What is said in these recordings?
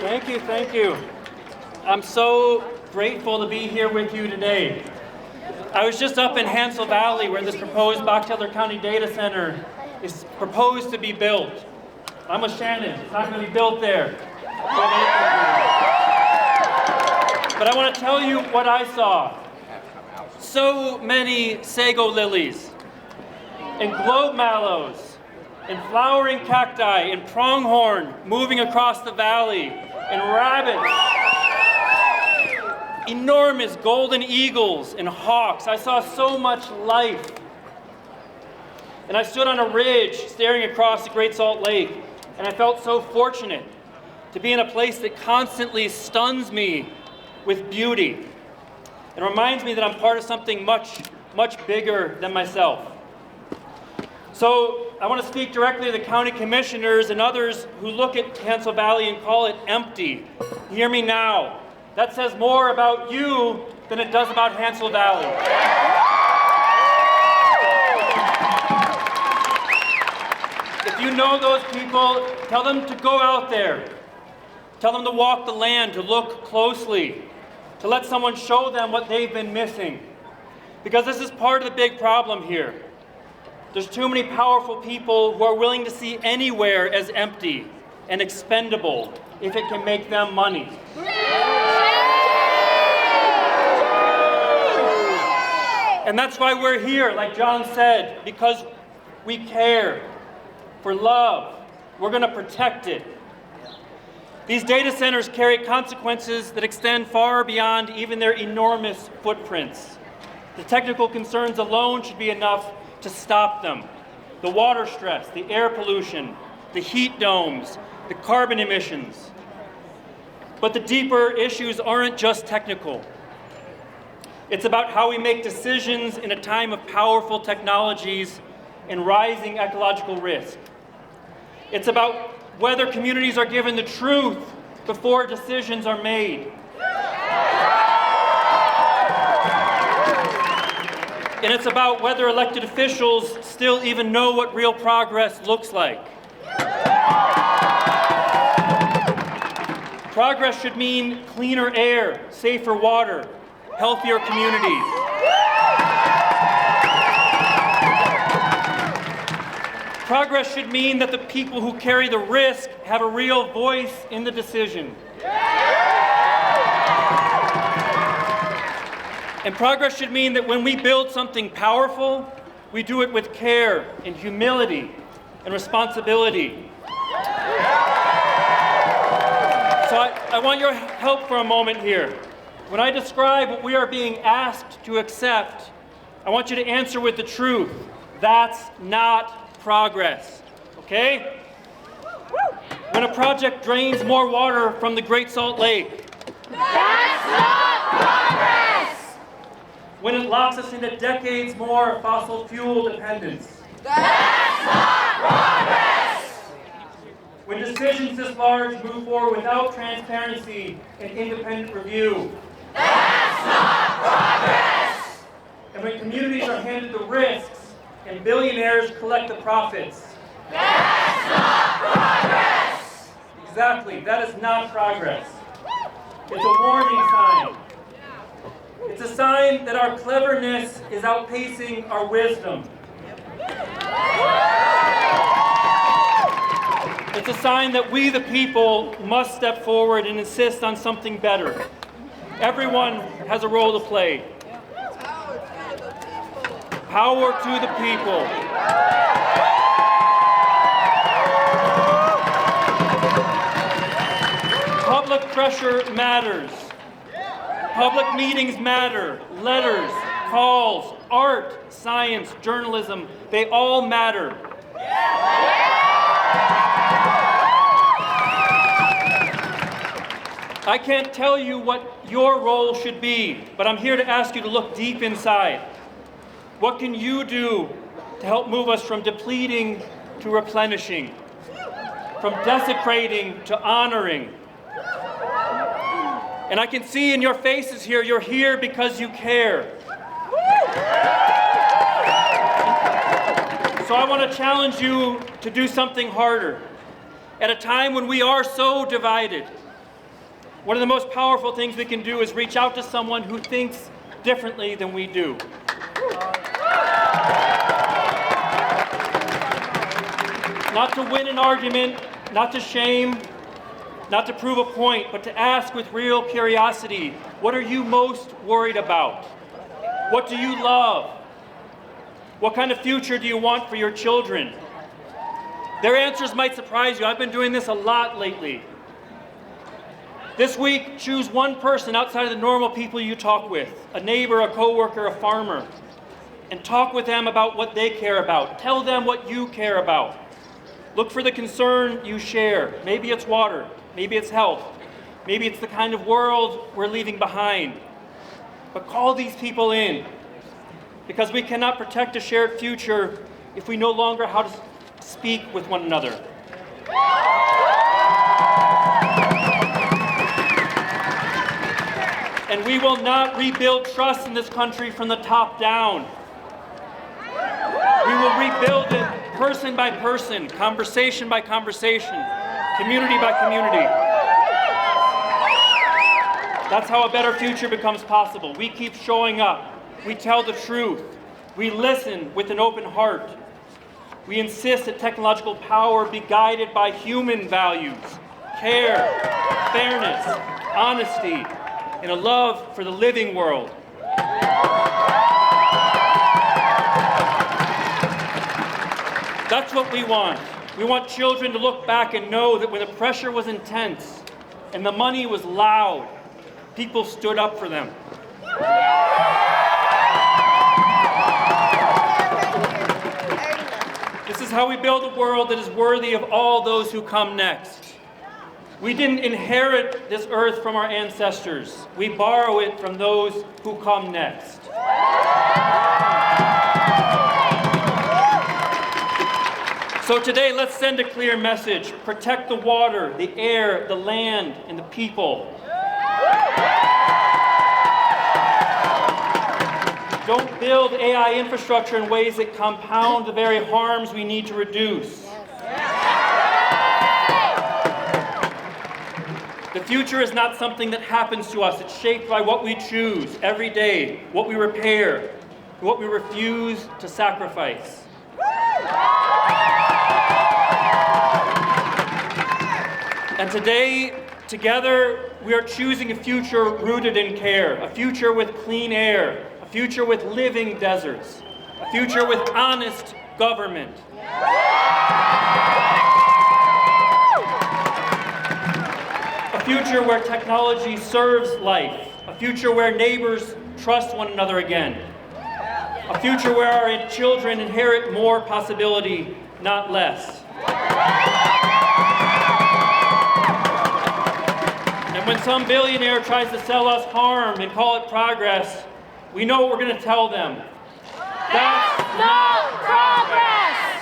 Thank you, thank you. I'm so grateful to be here with you today. I was just up in Hansel Valley where this proposed Bach-Taylor County data center is proposed to be built. I'm with Shannon, it's not going to be built there. But I want to tell you what I saw. So many sago lilies, and globe mallows, and flowering cacti, and pronghorn moving across the valley, and rabbits, enormous golden eagles and hawks. I saw so much life. And I stood on a ridge staring across the Great Salt Lake, and I felt so fortunate to be in a place that constantly stuns me with beauty. It reminds me that I'm part of something much, much bigger than myself. So I want to speak directly to the county commissioners and others who look at Hansel Valley and call it empty. Hear me now. That says more about you than it does about Hansel Valley. If you know those people, tell them to go out there. Tell them to walk the land, to look closely, to let someone show them what they've been missing. Because this is part of the big problem here. There's too many powerful people who are willing to see anywhere as empty and expendable if it can make them money. And that's why we're here, like John said, because we care for love. We're going to protect it. These data centers carry consequences that extend far beyond even their enormous footprints. The technical concerns alone should be enough to stop them. The water stress, the air pollution, the heat domes, the carbon emissions. But the deeper issues aren't just technical. It's about how we make decisions in a time of powerful technologies and rising ecological risk. It's about whether communities are given the truth before decisions are made. And it's about whether elected officials still even know what real progress looks like. Progress should mean cleaner air, safer water, healthier communities. Progress should mean that the people who carry the risk have a real voice in the decision. And progress should mean that when we build something powerful, we do it with care and humility and responsibility. So I want your help for a moment here. When I describe what we are being asked to accept, I want you to answer with the truth. That's not progress, okay? When a project drains more water from the Great Salt Lake, that's not progress! When it locks us into decades more of fossil fuel dependence, that's not progress! When decisions this large move forward without transparency and independent review, that's not progress! And when communities are handed the risks and billionaires collect the profits, that's not progress! Exactly, that is not progress. It's a warning sign. It's a sign that our cleverness is outpacing our wisdom. It's a sign that we, the people, must step forward and insist on something better. Everyone has a role to play. Power to the people. Public pressure matters. Public meetings matter. Letters, calls, art, science, journalism, they all matter. I can't tell you what your role should be, but I'm here to ask you to look deep inside. What can you do to help move us from depleting to replenishing, from desecrating to honoring? And I can see in your faces here, you're here because you care. So I want to challenge you to do something harder. At a time when we are so divided, One of the most powerful things we can do is reach out to someone who thinks differently than we do. Not to win an argument, not to shame, not to prove a point, but to ask with real curiosity, what are you most worried about? What do you love? What kind of future do you want for your children? Their answers might surprise you. I've been doing this a lot lately. This week, choose one person outside of the normal people you talk with, a neighbor, a coworker, a farmer, and talk with them about what they care about. Tell them what you care about. Look for the concern you share. Maybe it's water, maybe it's health, maybe it's the kind of world we're leaving behind. But call these people in, because we cannot protect a shared future if we no longer how to speak with one another. And we will not rebuild trust in this country from the top down. We will rebuild it person by person, conversation by conversation, community by community. That's how a better future becomes possible. We keep showing up. We tell the truth. We listen with an open heart. We insist that technological power be guided by human values, care, fairness, honesty, and a love for the living world. That's what we want. We want children to look back and know that when the pressure was intense and the money was loud, people stood up for them. This is how we build a world that is worthy of all those who come next. We didn't inherit this earth from our ancestors. We borrow it from those who come next. So today, let's send a clear message. Protect the water, the air, the land, and the people. Don't build AI infrastructure in ways that compound the very harms we need to reduce. The future is not something that happens to us. It's shaped by what we choose every day, what we repair, what we refuse to sacrifice. And today, together, we are choosing a future rooted in care, a future with clean air, a future with living deserts, a future with honest government. A future where technology serves life, a future where neighbors trust one another again, a future where our children inherit more possibility, not less. And when some billionaire tries to sell us harm and call it progress, we know what we're going to tell them. That's not progress!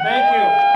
Thank you.